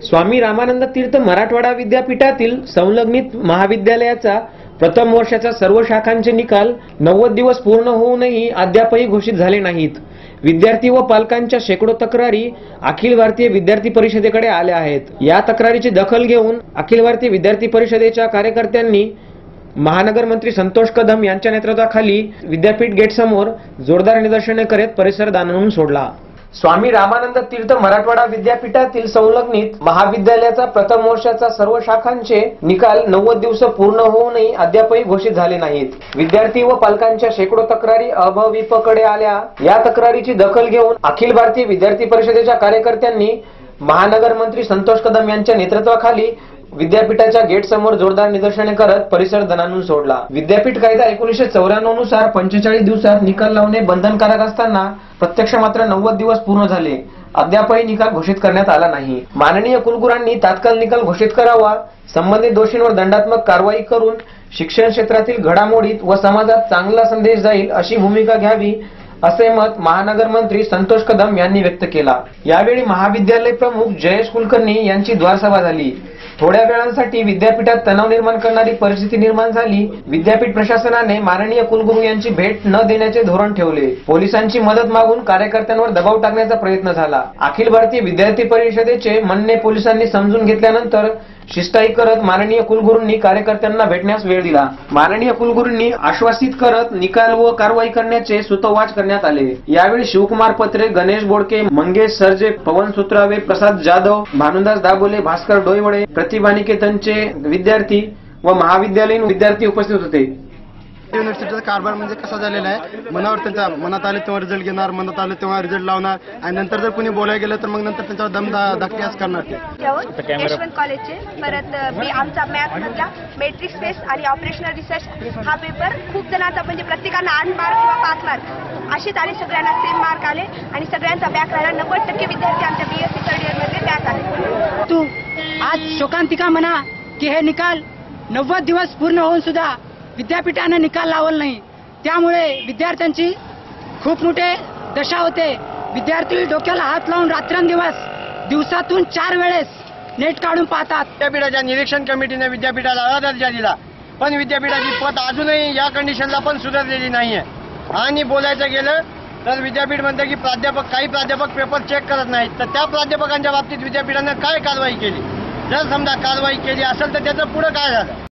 स्वामी रामानंद तीर्थ मराठवाडा विद्यापीठातील संलग्नित महाविद्यालयाचा प्रथम वर्षाचा सर्व शाखांचे निकाल 90 दिवस पूर्ण होऊनही अद्यापही घोषित झाले नाहीत। विद्यार्थी व पालकांच्या शेकडो तक्रारी अखिल भारतीय विद्यार्थी परिषदेकडे आल्या आहेत। या तक्रारीची दखल घेऊन अखिल भारतीय विद्यार्थी परिषदेच्या कार्यकर्त्यांनी महानगर मंत्री संतोष कदम यांच्या नेतृत्वाखाली विद्यापीठ गेट समोर जोरदार निदर्शने करीत परिसर दाणावून सोडला। स्वामी रामानंद तीर्थ मराठवाडा विद्यापीठातील संलग्नित महाविद्यालयाचा प्रथम वर्षाचा सर्व शाखांचे निकाल 90 दिवस पूर्ण होऊनही अद्यापही घोषित झाले नाहीत। विद्यार्थी व पालकांच्या शेकडो तक्रारी अभाविपकडे आल्या। या तक्रारीची दखल घेऊन अखिल भारतीय विद्यार्थी परिषदेच्या कार्यकर्त्यांनी महानगर मंत्री संतोष कदम यांच्या नेतृत्वाखाली विद्यापीठाच्या गेट समोर जोरदार निदर्शने करत परिसर दणाणून सोडला। विद्यापीठ कायदा 1994 नुसार 45 दिवसात निकाल लावणे बंधनकारक असताना प्रत्यक्ष मात्र 90 दिवस पूर्ण झाले, अद्यापही निकाल घोषित करण्यात आला नाही। माननीय कुलगुरूंनी तात्काळ निकाल घोषित करावा, संबंधित दोषींवर दंडात्मक कारवाई करून शिक्षण क्षेत्रातील घडामोडीत व समाजात चांगला संदेश जाईल अशी भूमिका घ्यावी, असे मत महानगर मंत्री संतोष कदम यांनी व्यक्त केला। यावेळी महाविद्यालय प्रमुख जयेश कुलकर्णी यांची द्वारसभा झाली। थोड्या वेळांसाठी विद्यापीठात तणाव निर्माण करणारी परिस्थिती निर्माण झाली। विद्यापीठ प्रशासनाने माननीय कुलगुरू यांची भेट न देण्याचे धोरण ठेवले। पोलिसांची मदत मागून कार्यकर्त्यांवर दबाव टाकण्याचा प्रयत्न झाला। अखिल भारतीय विद्यार्थी परिषदेचे म्हणणे पोलिसांनी समजून घेतल्यानंतर शिस्ताई करत माननीय कुलगुरूंनी कार्यकर्त्यांना भेटण्यास वेळ दिला। माननीय कुलगुरूंनी आश्वासित करत निकाल व कारवाई करण्याचे सूतोवाच करण्यात आले। यावेळी शिवकुमार पत्रे, गणेश बोडके, मंगेश सरजे, पवन सुत्रावे, प्रसाद जाधव, भानुदास दाबोले, भास्कर डोईवडे, प्रतिभा निकेतनचे विद्यार्थी व महाविद्यालयीन विद्यार्थी उपस्थित होते। युनिव्हर्सिटीचा कारभार म्हणजे कसा झालेला आहे, मनावर त्यांच्या मनात आले तेव्हा रिझल्ट घेणार, मनात आले तेव्हा रिझल्ट लावणार आणि नंतर जर कुणी बोलायला गेलं तर मग नंतर त्यांच्यावर दमदाखल्यास करणार। यशवंत कॉलेजचे परत आमचा मॅथ मधला मॅट्रिक्स स्पेस आणि ऑपरेशनल रिसर्च हा पेपर खूप जणांचा म्हणजे प्रत्येकाला 8 मार्क किंवा 5 मार्क असेच आले, सगळ्यांना सेम मार्क आले आणि सगळ्यांचा बॅक राहिला। 90% विद्यार्थी आमच्या BSc थर्ड इयर मध्ये बॅक आले। तू आज शोकांतिका म्हणा की हे निकाल 90 दिवस पूर्ण होऊन सुद्धा विद्यापीठाने निकाल लावला नाही, त्यामुळे विद्यार्थ्यांची खूप मोठे दशा होते। विद्यार्थी डोक्याला हात लावून रात्रंदिवस दिवसातून 4 वेळेस नेट काढून पाहतात। विद्यापीठाच्या निरीक्षण कमिटीने विद्यापीठाला अ दर्जा दिला, पण विद्यापीठाची पत अजूनही या कंडिशनला पण सुधारलेली नाहीये। आणि बोलायचं गेलं तर विद्यापीठ म्हणते की काही प्राध्यापक पेपर चेक करत नाहीत, तर त्या प्राध्यापकांच्या बाबतीत विद्यापीठाने काय कारवाई केली? जर समजा कारवाई केली असेल तर त्याचं पुढे काय झालं?